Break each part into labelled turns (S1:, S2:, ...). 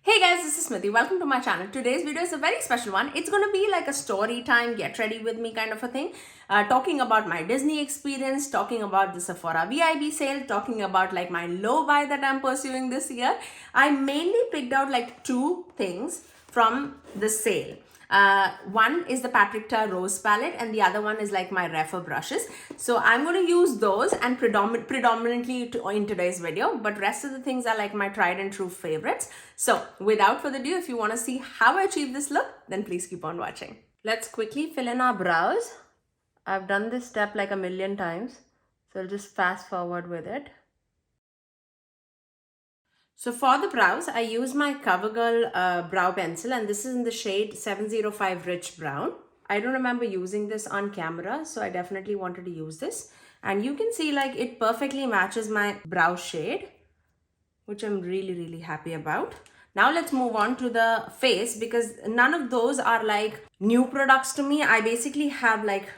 S1: Hey guys, this is Smithy. Welcome to my channel. Today's video is a very special one. It's going to be like a story time, get ready with me kind of a thing. Talking about my Disney experience, talking about the Sephora VIB sale, talking about like my low buy that I'm pursuing this year. I mainly picked out like two things from the sale. One is the Patrick Ta Rose palette and the other one is like my Rephr brushes. So I'm going to use those and predominantly in today's video, but rest of the things are like my tried and true favorites. So without further ado, if you want to see how I achieve this look, then please keep on watching. Let's quickly fill in our brows. I've done this step like a million times, so I'll just fast forward with it. So for the brows, I use my CoverGirl brow pencil, and this is in the shade 705 Rich Brown. I don't remember using this on camera, so I definitely wanted to use this. And you can see like it perfectly matches my brow shade, which I'm really happy about. Now let's move on to the face, because none of those are like new products to me. I basically have like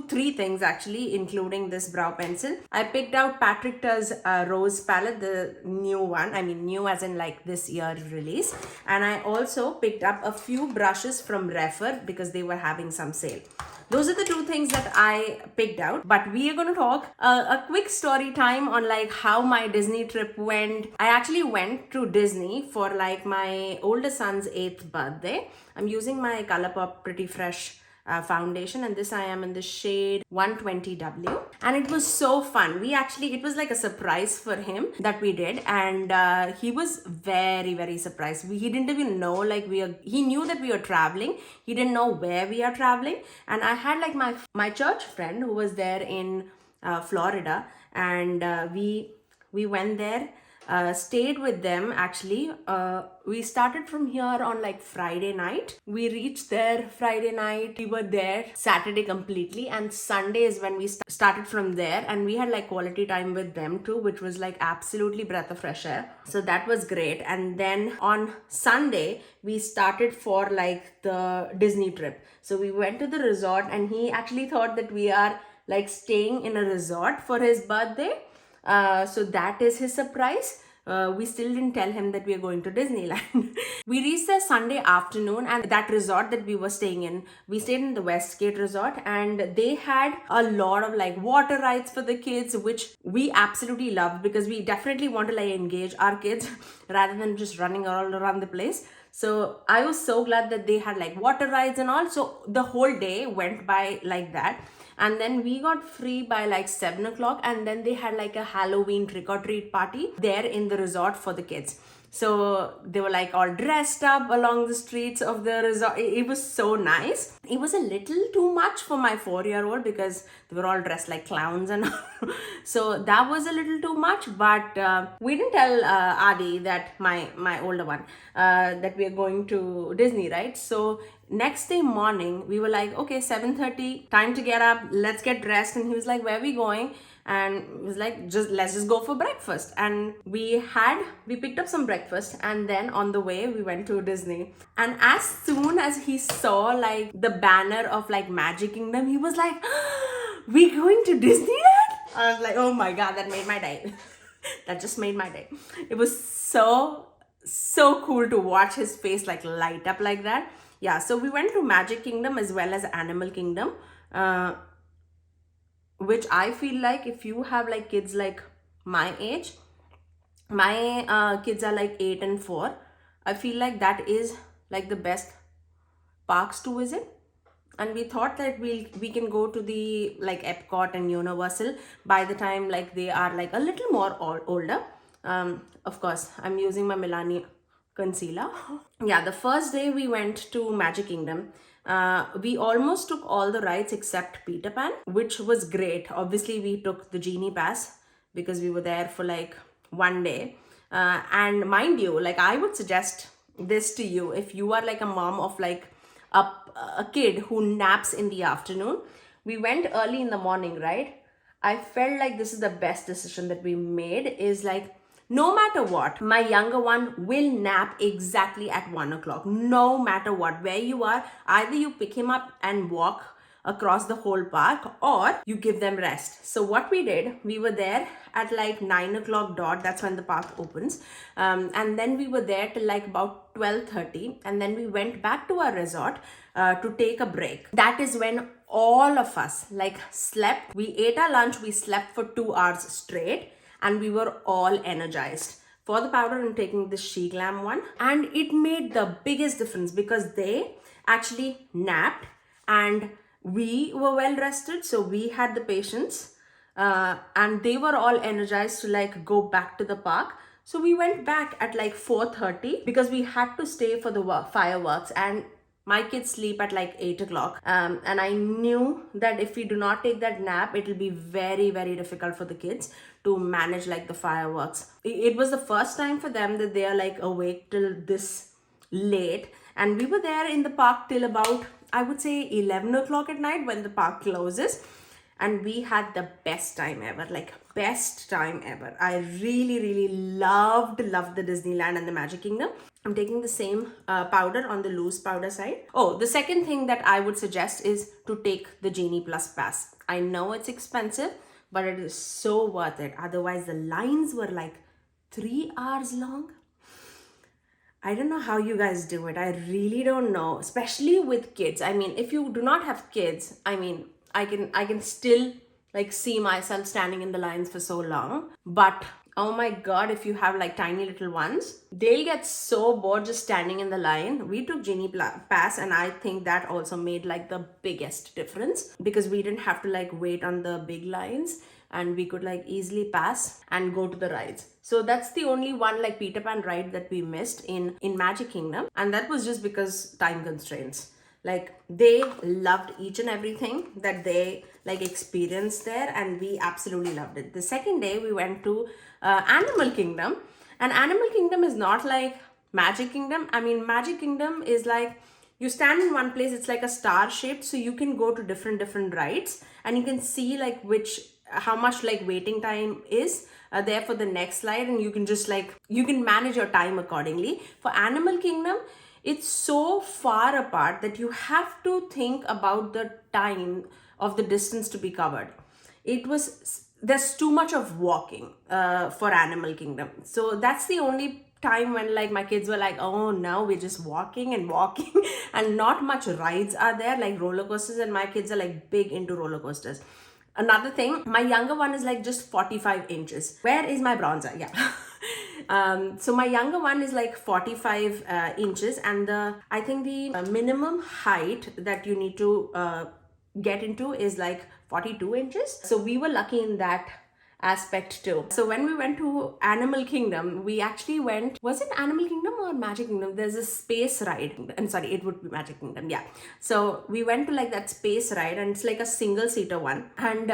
S1: three things actually, including this brow pencil. I picked out Patrick Ta's Rose palette, the new one. I mean new as in like this year release. And I also picked up a few brushes from Rephr because they were having some sale. Those are the two things that I picked out, but we are going to talk a quick story time on like how my Disney trip went. I actually went to Disney for like my oldest son's 8th birthday. I'm using my ColourPop Pretty Fresh foundation, and this I am in the shade 120W, and it was so fun. It was like a surprise for him that we did, and he was very surprised. He didn't even know like he knew that we were traveling. He didn't know where we are traveling, and I had like my church friend who was there in Florida, and we went there. Stayed with them actually. We started from here on like Friday night. We reached there Friday night. We were there Saturday completely, and Sunday is when we started from there, and we had like quality time with them too, which was like absolutely breath of fresh air. So that was great. And then on Sunday we started for like the Disney trip. So we went to the resort, and he actually thought that we are like staying in a resort for his birthday. So that is his surprise. We still didn't tell him that we are going to Disneyland. We reached there Sunday afternoon, and that resort that we were staying in, we stayed in the Westgate Resort, and they had a lot of like water rides for the kids, which we absolutely loved because we definitely want to like engage our kids rather than just running all around the place. So I was so glad that they had like water rides and all. So the whole day went by like that. And then we got free by like 7 o'clock, and then they had like a Halloween trick-or-treat party there in the resort for the kids. So they were like all dressed up along the streets of the resort. It was so nice. It was a little too much for my 4-year-old because they were all dressed like clowns and all. So that was a little too much, but we didn't tell Adi, that my older one, that we are going to Disney, right? So next day morning we were like, okay, 7:30, time to get up, let's get dressed. And he was like, where are we going? And it was like, let's just go for breakfast. And we picked up some breakfast, and then on the way we went to Disney. And as soon as he saw like the banner of like Magic Kingdom, he was like, we going to Disneyland? I was like, oh my god, that made my day. That just made my day. It was so cool to watch his face like light up like that. Yeah, so we went to Magic Kingdom as well as Animal Kingdom, which I feel like if you have like kids like my age, my kids are like 8 and 4, I feel like that is like the best parks to visit. And we thought that we can go to the like Epcot and Universal by the time like they are like a little more older. Of course, I'm using my Milani concealer. Yeah, the first day we went to Magic Kingdom. We almost took all the rides except Peter Pan, which was great. Obviously, we took the Genie Pass because we were there for like one day. And mind you, like I would suggest this to you if you are like a mom of like a kid who naps in the afternoon. We went early in the morning, right? I felt like this is the best decision that we made, is like, no matter what, my younger one will nap exactly at 1 o'clock. No matter what, where you are, either you pick him up and walk across the whole park, or you give them rest. So what we did, we were there at like 9 o'clock dot, that's when the park opens, and then we were there till like about 12:30, and then we went back to our resort to take a break. That is when all of us like slept. We ate our lunch, we slept for 2 hours straight, and we were all energized for the powder and taking the She Glam one. And it made the biggest difference because they actually napped and we were well rested, so we had the patience, and they were all energized to like go back to the park. So we went back at like 4:30 because we had to stay for the fireworks, and my kids sleep at like 8 o'clock. And I knew that if we do not take that nap, it will be very, very difficult for the kids to manage like the fireworks. It was the first time for them that they are like awake till this late. And we were there in the park till about, I would say 11 o'clock at night when the park closes. And we had the best time ever, like best time ever. I really, really loved the Disneyland and the Magic Kingdom. I'm taking the same powder on the loose powder side. Oh, the second thing that I would suggest is to take the Genie Plus Pass. I know it's expensive, but it is so worth it. Otherwise, the lines were like 3 hours long. I don't know how you guys do it. I really don't know, especially with kids. I mean, if you do not have kids, I mean, I can still like see myself standing in the lines for so long. But oh my God, if you have like tiny little ones, they'll get so bored just standing in the line. We took Genie Pass, and I think that also made like the biggest difference because we didn't have to like wait on the big lines, and we could like easily pass and go to the rides. So that's the only one like Peter Pan ride that we missed in Magic Kingdom, and that was just because time constraints. Like they loved each and everything that they like experienced there, and we absolutely loved it. The second day we went to Animal Kingdom, and Animal Kingdom is not like Magic Kingdom. I mean, Magic Kingdom is like you stand in one place, it's like a star shaped, so you can go to different rides, and you can see like how much like waiting time is there for the next slide, and you can just like you can manage your time accordingly. For Animal Kingdom, it's so far apart that you have to think about the time of the distance to be covered. There's too much of walking for Animal Kingdom. So that's the only time when like my kids were like, oh no, we're just walking and walking and not much rides are there like roller coasters, and my kids are like big into roller coasters. Another thing, my younger one is like just 45 inches. Where is my bronzer? Yeah. So my younger one is like 45 inches, and I think the minimum height that you need to get into is like 42 inches. So we were lucky in that aspect too. So when we went to Animal Kingdom, we actually went, was it Animal Kingdom or Magic Kingdom? There's a space ride. I'm sorry, it would be Magic Kingdom. Yeah. So we went to like that space ride, and it's like a single seater one. And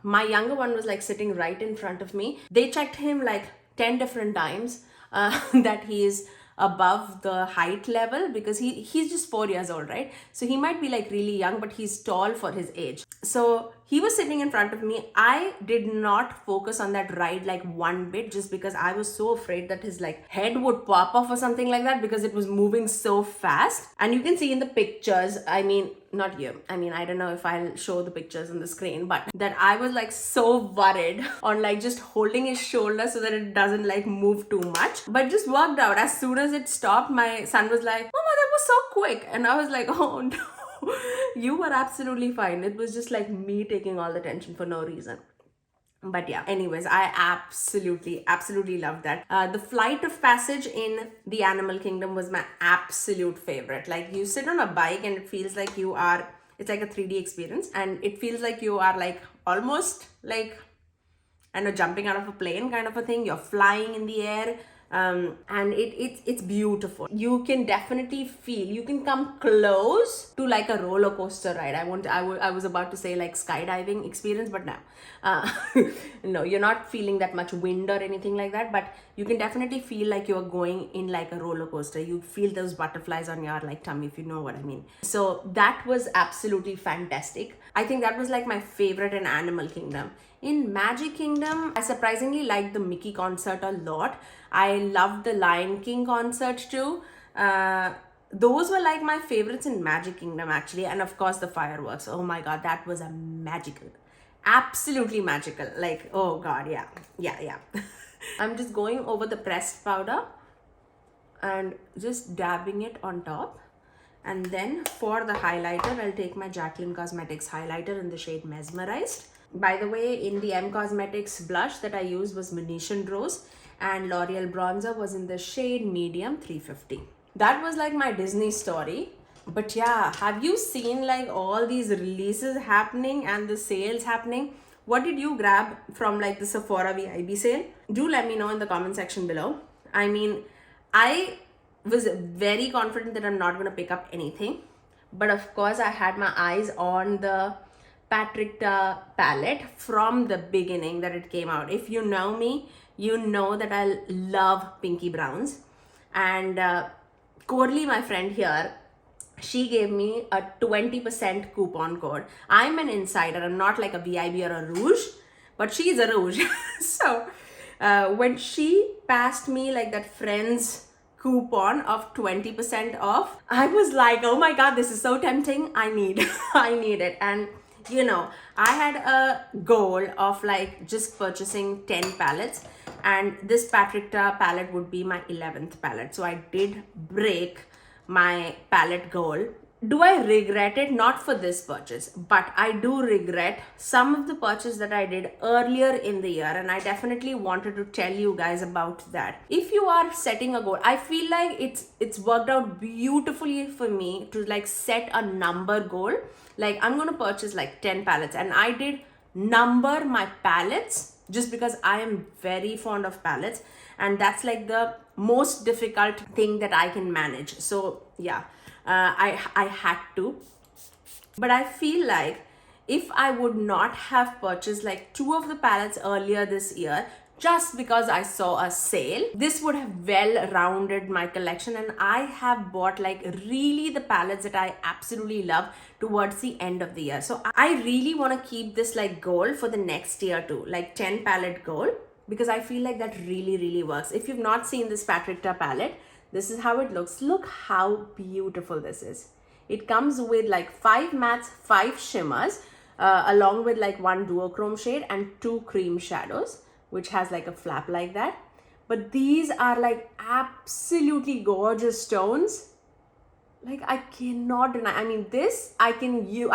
S1: my younger one was like sitting right in front of me. They checked him like 10 different times that he is above the height level, because he's just 4 years old, right? So he might be like really young, but he's tall for his age. So he was sitting in front of me. I did not focus on that ride like one bit, just because I was so afraid that his like head would pop off or something like that, because it was moving so fast. And you can see in the pictures, I mean, not you, I mean, I don't know if I'll show the pictures on the screen, but that I was like so worried on like just holding his shoulder so that it doesn't like move too much, but just worked out. As soon as it stopped, my son was like, Mama, that was so quick. And I was like, oh no, you were absolutely fine. It was just like me taking all the tension for no reason. But yeah, anyways, I absolutely loved that. The flight of passage in the Animal Kingdom was my absolute favorite. Like you sit on a bike and it feels like it's like a 3D experience, and it feels like you are like almost like, I know, jumping out of a plane kind of a thing. You're flying in the air. And it's beautiful. You can definitely feel, you can come close to like a roller coaster ride. I was about to say like skydiving experience, but no, no, you're not feeling that much wind or anything like that, but you can definitely feel like you're going in like a roller coaster. You feel those butterflies on your like tummy, if you know what I mean. So that was absolutely fantastic. I think that was like my favorite in Animal Kingdom. In Magic Kingdom, I surprisingly liked the Mickey concert a lot. I loved the Lion King concert too. those were like my favorites in Magic Kingdom actually. And of course the fireworks. Oh my god, that was a magical, absolutely magical. Like, oh god, yeah. I'm just going over the pressed powder and just dabbing it on top. And then for the highlighter, I'll take my Jaclyn Cosmetics highlighter in the shade Mesmerized. By the way, in the M Cosmetics blush that I used was Venetian Rose, and L'Oreal bronzer was in the shade Medium 350. That was like my Disney story. But yeah, have you seen like all these releases happening and the sales happening? What did you grab from like the Sephora VIB sale? Do let me know in the comment section below. I mean, I was very confident that I'm not going to pick up anything. But of course, I had my eyes on the Patrickta palette from the beginning that it came out. If you know me, you know that I love pinky browns. And Corley, my friend here, she gave me a 20% coupon code. I'm an insider. I'm not like a VIB or a Rouge, but she's a Rouge. So when she passed me like that Friends coupon of 20% off, I was like, oh my god, this is so tempting. I need it. And you know, I had a goal of like just purchasing 10 palettes, and this Patrickta palette would be my 11th palette. So I did break my palette goal. Do I regret it? Not for this purchase, but I do regret some of the purchases that I did earlier in the year, and I definitely wanted to tell you guys about that. If you are setting a goal, I feel like it's worked out beautifully for me to like set a number goal. Like I'm going to purchase like 10 palettes, and I did number my palettes just because I am very fond of palettes, and that's like the most difficult thing that I can manage. So yeah, I had to. But I feel like if I would not have purchased like 2 of the palettes earlier this year, just because I saw a sale, this would have well rounded my collection, and I have bought like really the palettes that I absolutely love towards the end of the year. So I really want to keep this like goal for the next year too, like 10 palette goal, because I feel like that really works. If you've not seen this Patrickta palette, this is how it looks. Look how beautiful this is. It comes with like 5 mattes, 5 shimmers, along with like 1 duochrome shade and 2 cream shadows, which has like a flap like that. But these are like absolutely gorgeous stones. Like I cannot deny. I mean, this I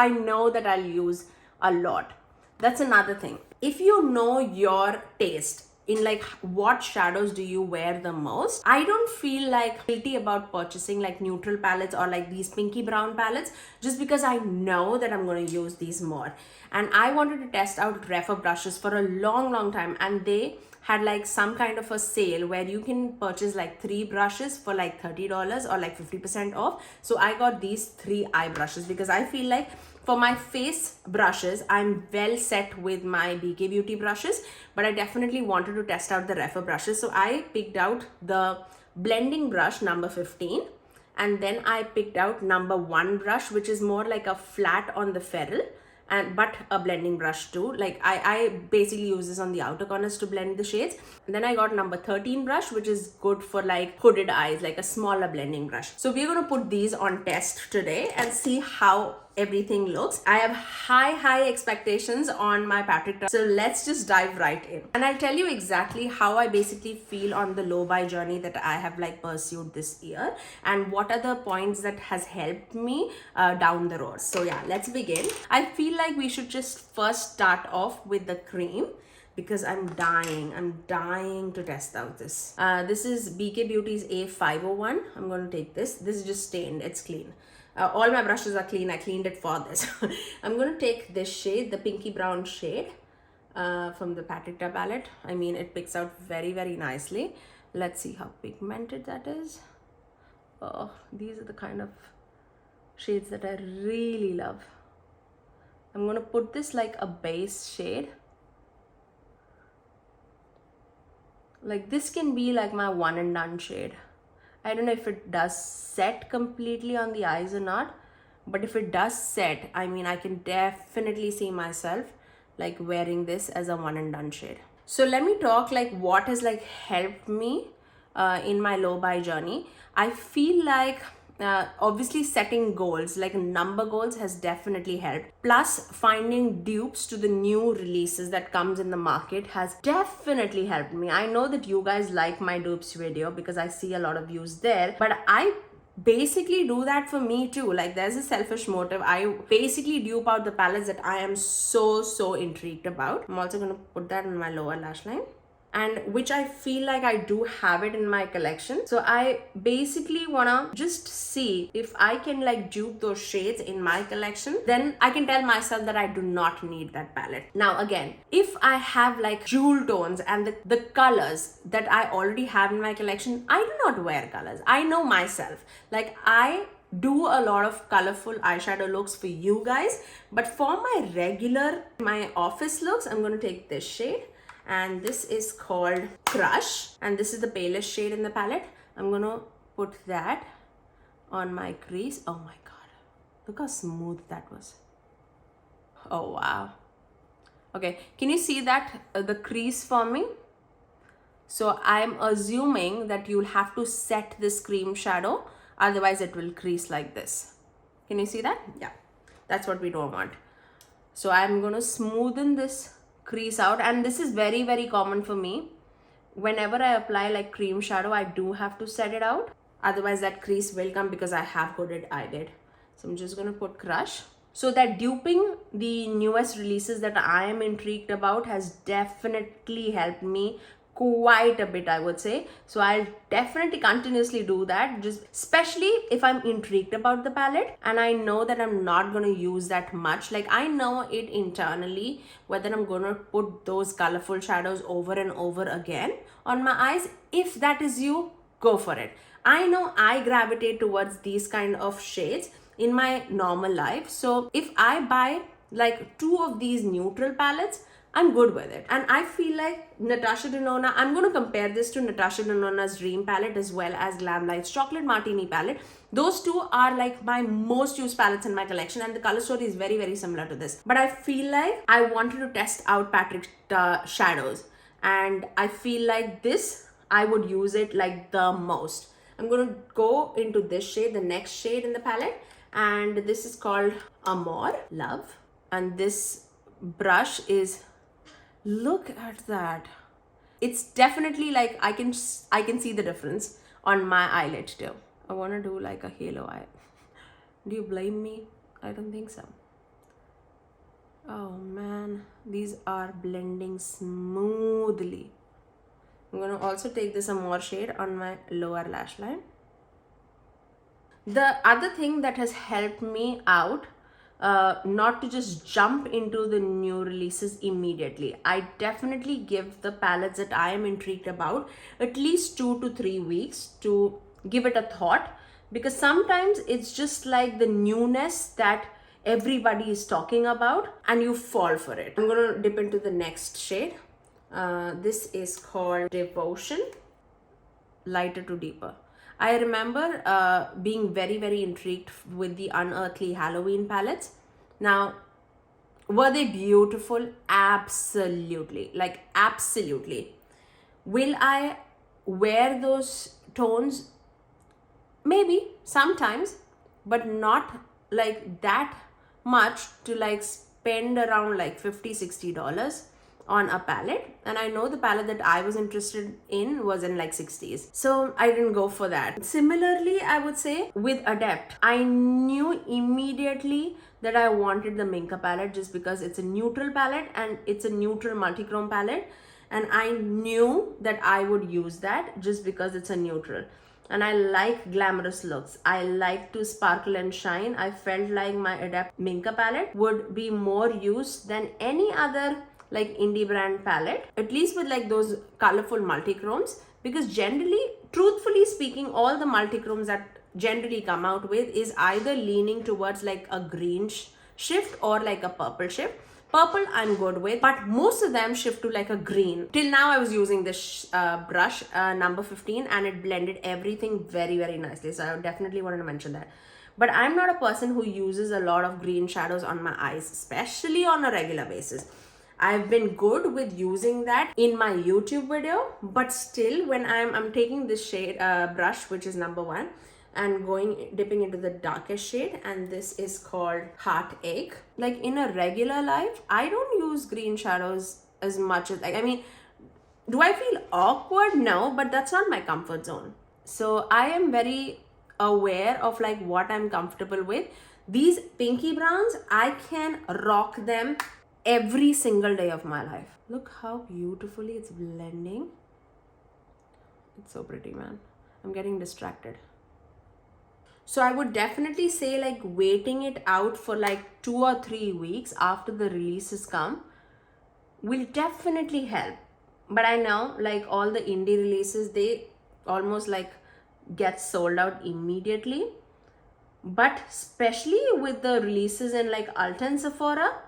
S1: know that I'll use a lot. That's another thing. If you know your taste in like what shadows do you wear the most, I don't feel like guilty about purchasing like neutral palettes or like these pinky brown palettes, just because I know that I'm going to use these more. And I wanted to test out Rephr brushes for a long time, and they had like some kind of a sale where you can purchase like 3 brushes for like $30 or like 50% off. So I got these 3 eye brushes because I feel like for my face brushes, I'm well set with my BK Beauty brushes, but I definitely wanted to test out the Rephr brushes. So I picked out the blending brush number 15, and then I picked out number 1 brush, which is more like a flat on the ferrule, but a blending brush too. Like I basically use this on the outer corners to blend the shades. And then I got number 13 brush, which is good for like hooded eyes, like a smaller blending brush. So we're going to put these on test today and see how everything looks. I have high expectations on my Patrickta, so let's just dive right in, and I'll tell you exactly how I basically feel on the low buy journey that I have like pursued this year, and what are the points that has helped me down the road. So yeah, let's begin. I feel like we should just first start off with the cream, because I'm dying to test out this. This is BK Beauty's A501. I'm going to take this. This is just stained, it's clean. All my brushes are clean. I cleaned it for this. I'm going to take this shade, the pinky brown shade from the Patrickta palette. I mean, it picks out very nicely. Let's see how pigmented that is. Oh, these are the kind of shades that I really love. I'm going to put this like a base shade. Like this can be like my one and done shade. I don't know if it does set completely on the eyes or not, but if it does set, I mean, I can definitely see myself like wearing this as a one and done shade. So let me talk like what has like helped me in my low buy journey. I feel like Obviously setting goals like number goals has definitely helped, plus finding dupes to the new releases that comes in the market has definitely helped me. I know that you guys like my dupes video because I see a lot of views there, but I basically do that for me too. Like, there's a selfish motive. I basically dupe out the palettes that I am so intrigued about. I'm also going to put that in my lower lash line, and which I feel like I do have it in my collection. So I basically wanna just see if I can like dupe those shades in my collection. Then I can tell myself that I do not need that palette. Now again, if I have like jewel tones and the colors that I already have in my collection, I do not wear colors. I know myself. Like, I do a lot of colorful eyeshadow looks for you guys, but for my office looks, I'm gonna take this shade. And this is called Crush, and this is the palest shade in the palette. I'm gonna put that on my crease. Oh my god, look how smooth that was. Oh wow. Okay, can you see that the crease for me? So I'm assuming that you'll have to set this cream shadow, otherwise it will crease like this. Can you see that? Yeah, that's what we don't want. So I'm gonna smoothen this crease out, and this is very common for me. Whenever I apply like cream shadow, I do have to set it out, otherwise that crease will come because I have hooded eyelid. So I'm just gonna put Crush. So that duping the newest releases that I am intrigued about has definitely helped me quite a bit, I would say. So I'll definitely continuously do that, just especially if I'm intrigued about the palette and I know that I'm not going to use that much. Like, I know it internally whether I'm going to put those colorful shadows over and over again on my eyes. If that is you, go for it. I know I gravitate towards these kind of shades in my normal life. So if I buy like 2 of these neutral palettes, I'm good with it. And I feel like Natasha Denona, I'm going to compare this to Natasha Denona's Dream palette as well as Glam Light's Chocolate Martini palette. Those two are like my most used palettes in my collection, and the color story is very similar to this. But I feel like I wanted to test out Patrick shadows, and I feel like this, I would use it like the most. I'm going to go into this shade, the next shade in the palette, and this is called Amor, Love. And this brush is, look at that. It's definitely like, I can see the difference on my eyelid too. I want to do like a halo eye. Do you blame me? I don't think so. Oh man, these are blending smoothly. I'm going to also take this Amor shade on my lower lash line. The other thing that has helped me out, not to just jump into the new releases immediately. I definitely give the palettes that I am intrigued about at least 2 to 3 weeks to give it a thought, because sometimes it's just like the newness that everybody is talking about and you fall for it. I'm going to dip into the next shade. This is called Devotion, Lighter to Deeper. I remember being very intrigued with the Unearthly Halloween palettes. Now, were they beautiful? Absolutely. Like, absolutely. Will I wear those tones? Maybe, sometimes, but not like that much to like spend around like $50-60 on a palette. And I know the palette that I was interested in was in like 60s, so I didn't go for that. Similarly, I would say with Adept, I knew immediately that I wanted the Minka palette just because it's a neutral palette and it's a neutral multi-chrome palette, and I knew that I would use that just because it's a neutral. And I like glamorous looks. I like to sparkle and shine. I felt like my Adept Minka palette would be more used than any other like indie brand palette, at least with like those colorful multi-chromes, because generally, truthfully speaking, all the multi-chromes that generally come out with is either leaning towards like a green shift or like a purple shift. Purple I'm good with, but most of them shift to like a green. Till now I was using this brush number 15, and it blended everything very nicely, so I definitely wanted to mention that. But I'm not a person who uses a lot of green shadows on my eyes, especially on a regular basis. I've been good with using that in my YouTube video, but still when I'm taking this shade brush, which is number 1, and dipping into the darkest shade, and this is called Heartache. Like in a regular life, I don't use green shadows as much as, like, I mean, do I feel awkward? No, but that's not my comfort zone. So I am very aware of like what I'm comfortable with. These pinky browns, I can rock them every single day of my life. Look how beautifully it's blending. It's so pretty, man. I'm getting distracted. So I would definitely say like waiting it out for like 2 or 3 weeks after the releases come will definitely help. But I know like all the indie releases, they almost like get sold out immediately. But especially with the releases in like Ulta and Sephora,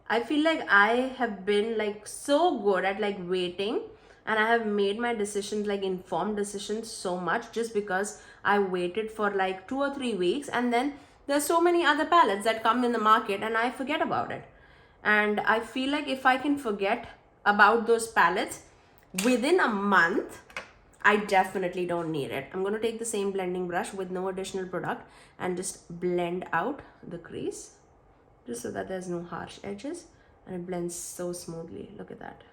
S1: I feel like I have been like so good at like waiting, and I have made my decisions, like informed decisions, so much just because I waited for like 2 or 3 weeks, and then there's so many other palettes that come in the market and I forget about it. And I feel like if I can forget about those palettes within a month, I definitely don't need it. I'm going to take the same blending brush with no additional product and just blend out the crease, just so that there's no harsh edges, and it blends so smoothly. Look at that.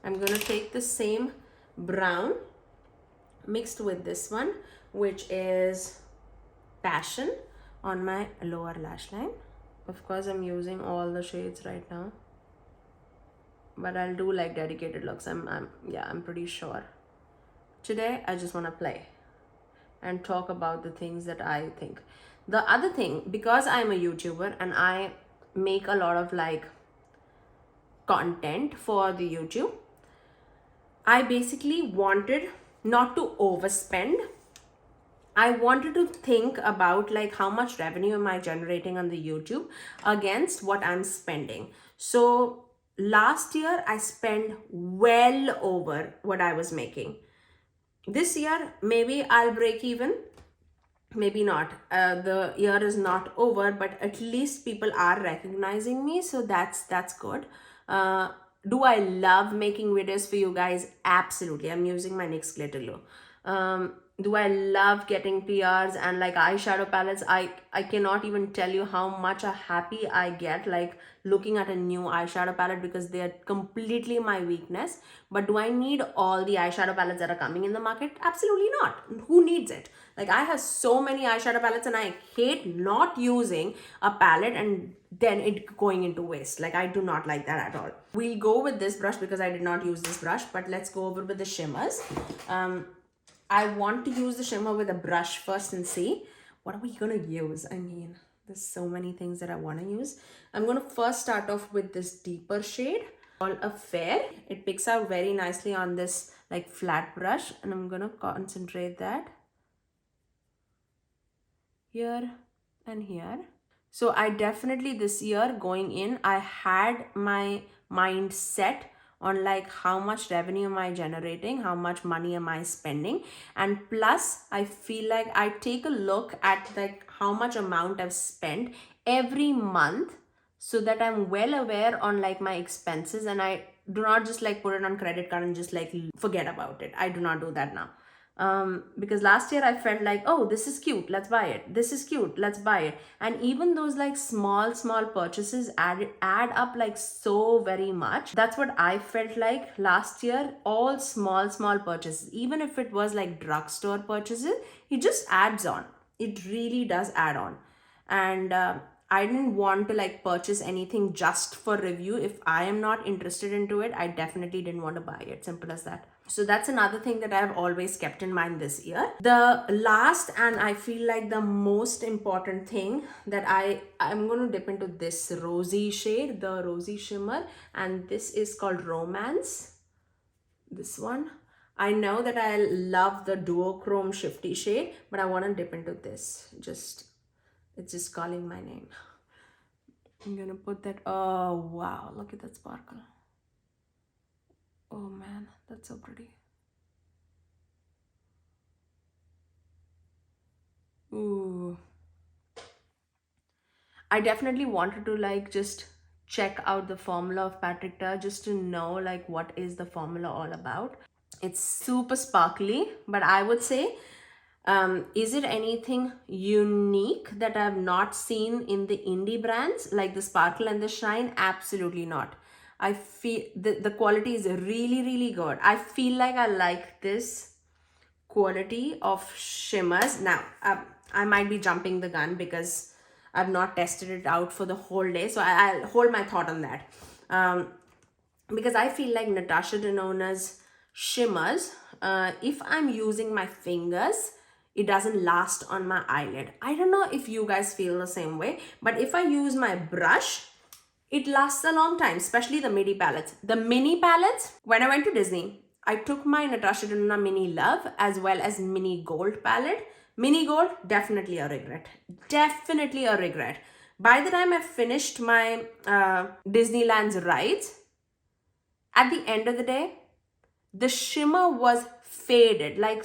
S1: I'm going to take the same brown mixed with this one, which is Passion, on my lower lash line. Of course, I'm using all the shades right now, but I'll do like dedicated looks. I'm pretty sure. Today, I just want to play and talk about the things that I think. The other thing, because I'm a YouTuber and I make a lot of like content for the YouTube, I basically wanted not to overspend. I wanted to think about like how much revenue am I generating on the YouTube against what I'm spending. So last year I spent well over what I was making. This year maybe I'll break even, maybe not. The year is not over, but at least people are recognizing me, so that's good. Do I love making videos for you guys? Absolutely. I'm using my NYX glitter glue. Do I love getting PRs and like eyeshadow palettes? I cannot even tell you how much happy I get like looking at a new eyeshadow palette, because they are completely my weakness. But do I need all the eyeshadow palettes that are coming in the market? Absolutely not. Who needs it? Like I have so many eyeshadow palettes and I hate not using a palette and then it going into waste. Like I do not like that at all. We'll go with this brush because I did not use this brush, but let's go over with the shimmers. I want to use the shimmer with a brush first and see what are we gonna use. I mean, there's so many things that I want to use. I'm gonna first start off with this deeper shade called Affair. It picks out very nicely on this like flat brush, and I'm gonna concentrate that here and here. So I definitely, this year going in, I had my mind set on like how much revenue am I generating, how much money am I spending, and plus I feel like I take a look at like how much amount I've spent every month, so that I'm well aware on like my expenses, and I do not just like put it on credit card and just like forget about it. I do not do that now. Because last year I felt like, oh, this is cute, let's buy it. This is cute, let's buy it. And even those like small purchases add up like so very much. That's what I felt like last year. All small purchases, even if it was like drugstore purchases, it just adds on. It really does add on. And I didn't want to like purchase anything just for review. If I am not interested into it, I definitely didn't want to buy it. Simple as that. So that's another thing that I've always kept in mind this year. The last, and I feel like the most important thing that I'm going to dip into this rosy shade, the rosy shimmer, and this is called Romance. This one. I know that I love the Duochrome shifty shade, but I want to dip into this. It's just calling my name. I'm gonna put that. Oh wow, look at that sparkle. Oh man, that's so pretty. Ooh. I definitely wanted to like just check out the formula of Patrick Ta, just to know like what is the formula all about. It's super sparkly, but I would say Is it anything unique that I've not seen in the indie brands like the sparkle and the shine? Absolutely not. I feel the quality is really, really good. I feel like I like this quality of shimmers. Now, I might be jumping the gun because I've not tested it out for the whole day. So I'll hold my thought on that. Because I feel like Natasha Denona's shimmers, if I'm using my fingers, it doesn't last on my eyelid. I don't know if you guys feel the same way, but if I use my brush, it lasts a long time, especially the midi palettes. The mini palettes, when I went to Disney, I took my Natasha Denona Mini Love as well as Mini Gold palette. Mini Gold, definitely a regret. Definitely a regret. By the time I finished my Disneyland's rides, at the end of the day, the shimmer was faded. Like,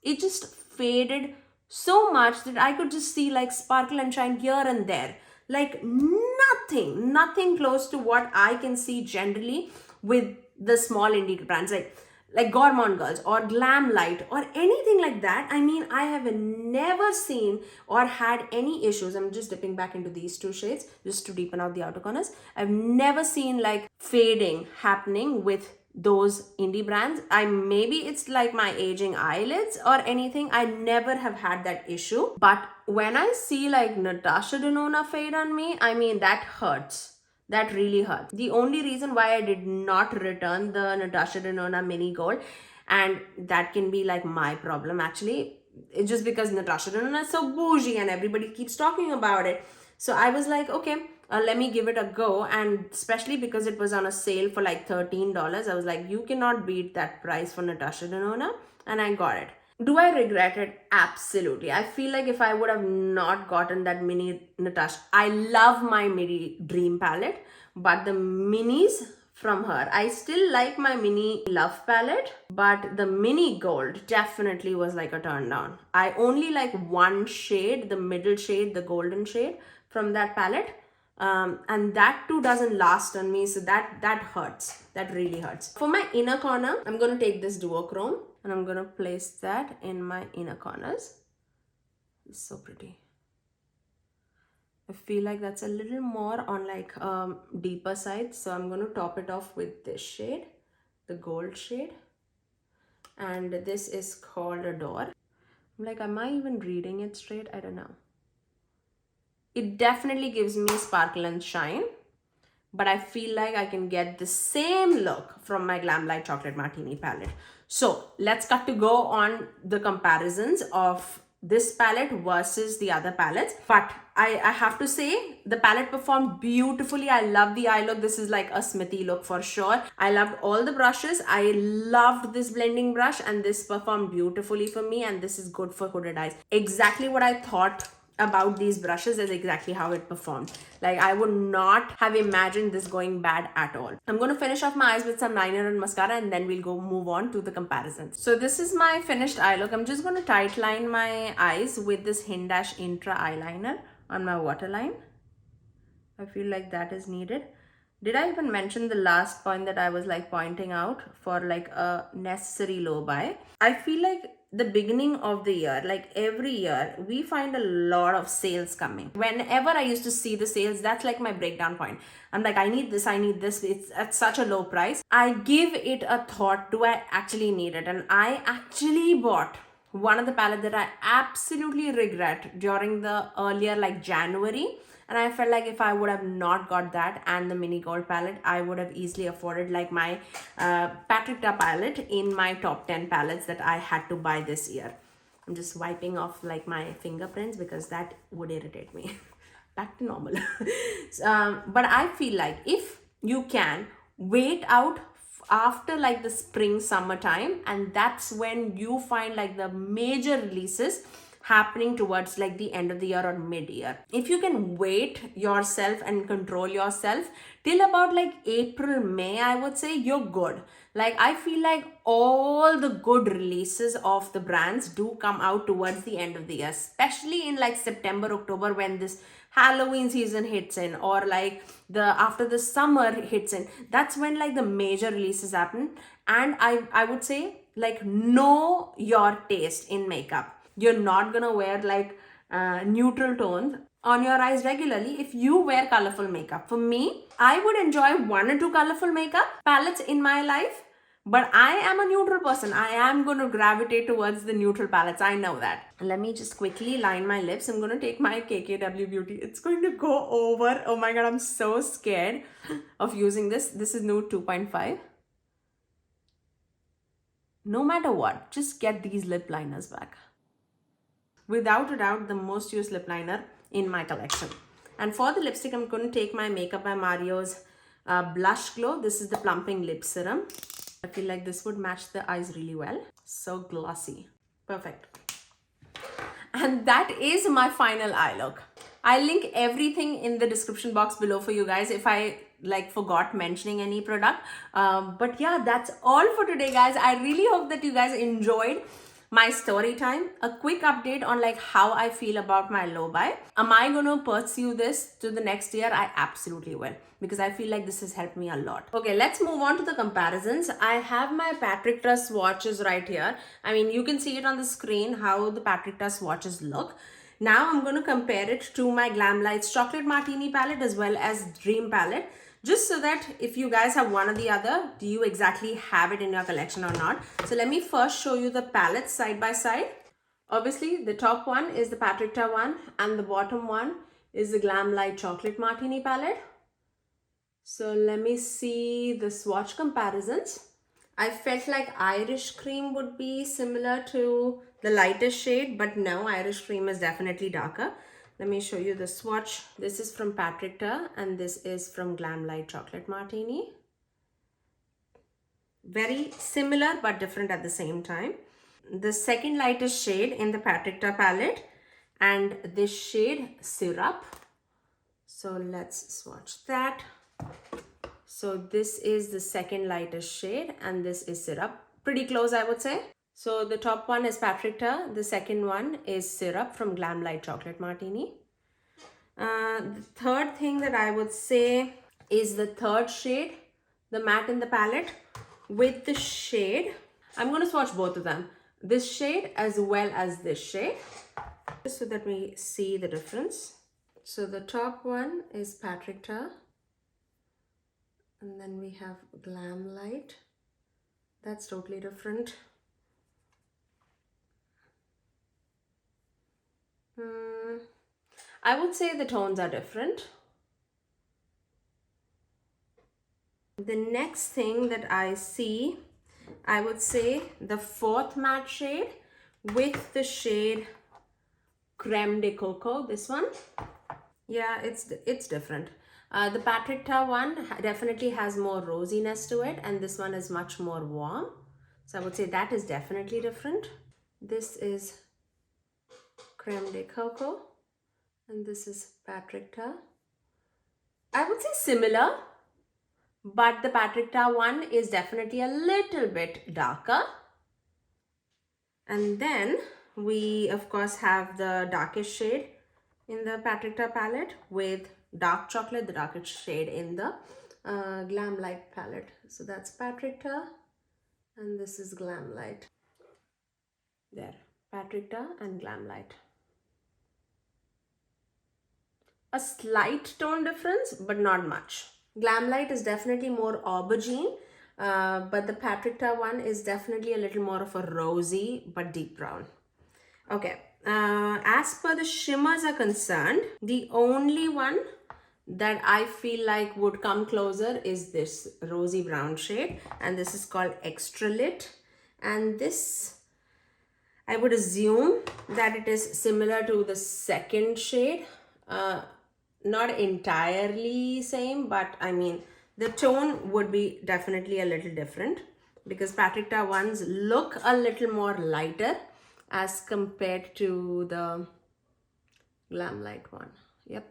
S1: it just faded so much that I could just see like sparkle and shine here and there. Like nothing close to what I can see generally with the small indie brands like Gourmand Girls or Glam Light or anything like that. I mean, I have never seen or had any issues. I'm just dipping back into these two shades just to deepen out the outer corners. I've never seen like fading happening with those indie brands. Maybe it's like my aging eyelids or anything. I never have had that issue. But when I see like Natasha Denona fade on me, I mean, that hurts. That really hurts. The only reason why I did not return the Natasha Denona Mini Gold, and that can be like my problem actually, it's just because Natasha Denona is so bougie and everybody keeps talking about it. So I was like, okay, let me give it a go. And especially because it was on a sale for like $13, I was like, you cannot beat that price for Natasha Denona. And I got it. Do I regret it? Absolutely. I feel like if I would have not gotten that mini Natasha, I love my mini Dream palette, but the minis from her, I still like my mini Love palette, but the mini Gold definitely was like a turn down. I only like one shade, the middle shade, the golden shade from that palette. And that too doesn't last on me, so that hurts. That really hurts. For my inner corner, I'm going to take this Duochrome and I'm going to place that in my inner corners. It's so pretty. I feel like that's a little more on like deeper side, so I'm going to top it off with this shade, the gold shade, and this is called Adore. I'm like, am I even reading it straight? I don't know. It definitely gives me sparkle and shine, but I feel like I can get the same look from my Glam Light Chocolate Martini palette. So let's cut to go on the comparisons of this palette versus the other palettes. But I have to say, the palette performed beautifully. I love the eye look. This is like a Smithy look for sure. I loved all the brushes. I loved this blending brush and this performed beautifully for me, and this is good for hooded eyes. Exactly what I thought about these brushes is exactly how it performed. Like, I would not have imagined this going bad at all. I'm going to finish off my eyes with some liner and mascara, and then we'll go move on to the comparisons. So this is my finished eye look. I'm just going to tight line my eyes with this Hindash Intra eyeliner on my waterline. I feel like that is needed. Did I even mention the last point that I was like pointing out for like a necessary low buy? I feel like the beginning of the year, like every year, we find a lot of sales coming. Whenever I used to see the sales, that's like my breakdown point. I'm like, I need this, it's at such a low price. I give it a thought, do I actually need it? And I actually bought one of the palettes that I absolutely regret during the earlier like January. And I felt like if I would have not got that and the mini gold palette, I would have easily afforded like my Patrick Ta palette in my top 10 palettes that I had to buy this year. I'm just wiping off like my fingerprints because that would irritate me. Back to normal. But I feel like if you can wait out after like the spring summertime, and that's when you find like the major releases happening towards like the end of the year or mid-year. If you can wait yourself and control yourself till about like April, May, I would say you're good. Like, I feel like all the good releases of the brands do come out towards the end of the year, especially in like September, October, when this Halloween season hits in, or like after the summer hits in. That's when like the major releases happen. And I would say, like, know your taste in makeup. you're not gonna wear like neutral tones on your eyes regularly if you wear colorful makeup. For me, I would enjoy 1 or 2 colorful makeup palettes in my life, but I am a neutral person. I am going to gravitate towards the neutral palettes. I know that. Let me just quickly line my lips. I'm going to take my KKW Beauty. It's going to go over. Oh my god, I'm so scared of using this. This is Nude 2.5. No matter what, just get these lip liners back. Without a doubt, the most used lip liner in my collection. And for the lipstick, I'm going to take my Makeup by Mario's Blush Glow. This is the Plumping Lip Serum. I feel like this would match the eyes really well. So glossy. Perfect. And that is my final eye look. I'll link everything in the description box below for you guys if I like forgot mentioning any product. But yeah, that's all for today, guys. I really hope that you guys enjoyed my story time. A quick update on like how I feel about my low buy. Am I going to pursue this to the next year? I absolutely will, because I feel like this has helped me a lot. Okay, let's move on to the comparisons. I have my Patrick Ta swatches right here. I mean, you can see it on the screen how the Patrick Ta swatches look. Now I'm going to compare it to my Glam Lights Chocolate Martini palette as well as Dream palette, just so that if you guys have one or the other, do you exactly have it in your collection or not. So let me first show you the palettes side by side. Obviously, the top one is the Patrick Ta one and the bottom one is the Glam Light Chocolate Martini palette. So let me see the swatch comparisons. I felt like Irish Cream would be similar to the lightest shade, but no, Irish Cream is definitely darker. Let me show you the swatch. This is from Patrick Ta and this is from Glam Light Chocolate Martini. Very similar but different at the same time. The second lightest shade in the Patrick Ta palette and this shade Syrup. So let's swatch that. So this is the second lightest shade and this is Syrup. Pretty close, I would say. So the top one is Patrick Ta. The second one is Syrup from Glam Light Chocolate Martini. The third thing that I would say is the third shade, the matte in the palette with the shade. I'm going to swatch both of them. This shade as well as this shade, just so that we see the difference. So the top one is Patrick Ta. And then we have Glam Light. That's totally different. I would say the tones are different. The next thing that I see, I would say the fourth matte shade with the shade Creme de Coco, this one. Yeah, it's different. The Patrick Ta one definitely has more rosiness to it and this one is much more warm. So I would say that is definitely different. This is Creme de Coco and this is Patrick Ta. I would say similar, but the Patrick Ta one is definitely a little bit darker. And then we of course have the darkest shade in the Patrick Ta palette with dark chocolate, the darkest shade in the Glam Light palette. So that's Patrick Ta and this is Glam Light. There, Patrick Ta and Glam Light. A slight tone difference, but not much. Glam Light is definitely more aubergine, but the Patrick Ta one is definitely a little more of a rosy but deep brown. Okay, as per the shimmers are concerned, the only one that I feel like would come closer is this rosy brown shade, and this is called Extra Lit. And this, I would assume that it is similar to the second shade. Not entirely same, but I mean the tone would be definitely a little different because Patrick Ta ones look a little more lighter as compared to the Glam Light one. Yep,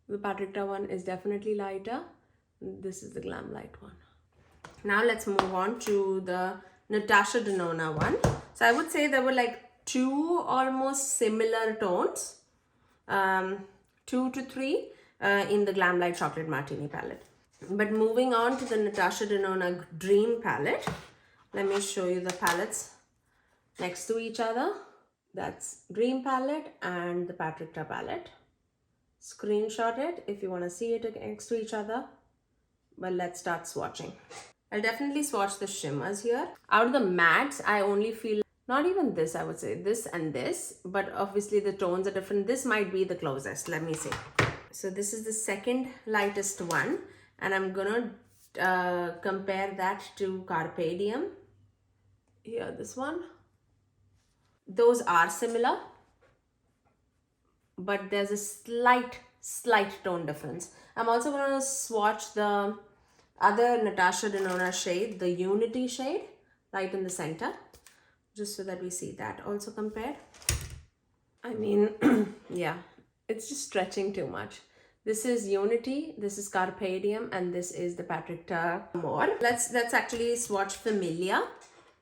S1: the Patrick Ta one is definitely lighter. This is the Glam Light one. Now let's move on to the Natasha Denona one. So I would say there were like two almost similar tones. 2 to 3 in the Glam Light Chocolate Martini palette. But moving on to the Natasha Denona Dream palette, let me show you the palettes next to each other. That's Dream palette and the Patricia palette. Screenshot it if you want to see it next to each other. But let's start swatching. I'll definitely swatch the shimmers here. Out of the mattes, I only feel not even this, I would say this and this, but obviously the tones are different. This might be the closest. Let me see. So this is the second lightest one, and I'm gonna compare that to Carpe Diem. Here, this one. Those are similar, but there's a slight tone difference. I'm also gonna swatch the other Natasha Denona shade, the Unity shade, right in the center, just so that we see that also compared. I mean, yeah, it's just stretching too much. This is Unity, this is Carpe Diem, and this is the Patricia More. Let's actually swatch Familia.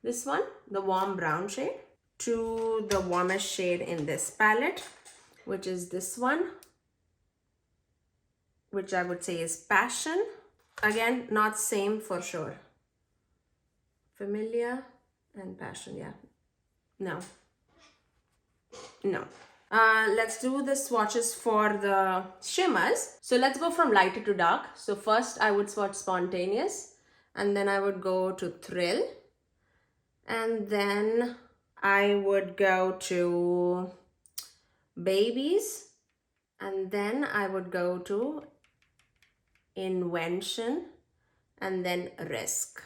S1: This one, the warm brown shade, to the warmest shade in this palette, which is this one, which I would say is Passion. Again, not same for sure. Familia and Passion, yeah. No. Let's do the swatches for the shimmers. So let's go from lighter to dark. So first I would swatch Spontaneous, and then I would go to Thrill, and then I would go to Babies, and then I would go to Invention, and then Risk.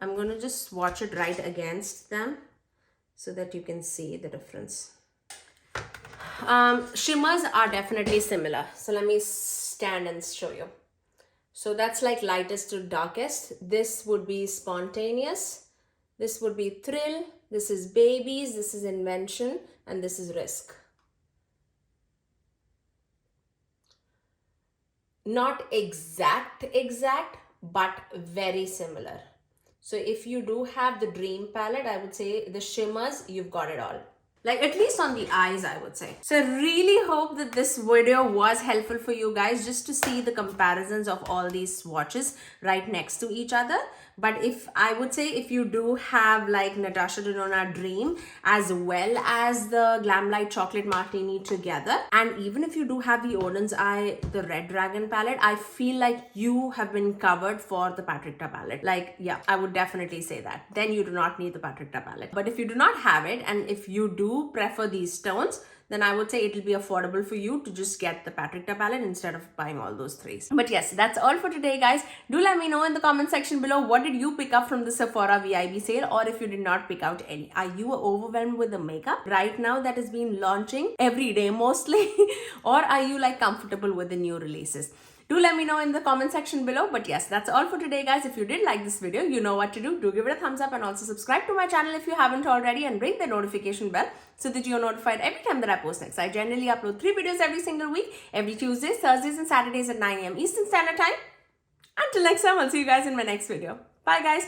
S1: I'm going to just swatch it right against them so that you can see the difference. Shimmers are definitely similar. So let me stand and show you. So that's like lightest to darkest. This would be Spontaneous. This would be Thrill. This is Babies. This is Invention. And this is Risk. Not exact, but very similar. So if you do have the Dream palette, I would say the shimmers, you've got it all. Like, at least on the eyes, I would say. So I really hope that this video was helpful for you guys, just to see the comparisons of all these swatches right next to each other. But if I would say, if you do have like Natasha Denona Dream as well as the Glamlight Chocolate Martini together, and even if you do have the Odin's Eye, the Red Dragon palette, I feel like you have been covered for the Patricia palette. Like, yeah, I would definitely say that. Then you do not need the Patricia palette. But if you do not have it, and if you do prefer these tones, then I would say it will be affordable for you to just get the Patricia palette instead of buying all those threes. But yes, that's all for today, guys. Do let me know in the comment section below, what did you pick up from the Sephora VIB sale, or if you did not pick out any. Are you overwhelmed with the makeup right now that has been launching every day mostly? Or are you like comfortable with the new releases? Do let me know in the comment section below. But yes, that's all for today, guys. If you did like this video, you know what to do. Do give it a thumbs up, and also subscribe to my channel if you haven't already, and ring the notification bell so that you're notified every time that I post next. I generally upload 3 videos every single week, every Tuesdays, Thursdays, and Saturdays at 9 AM Eastern Standard Time. Until next time, I'll see you guys in my next video. Bye, guys.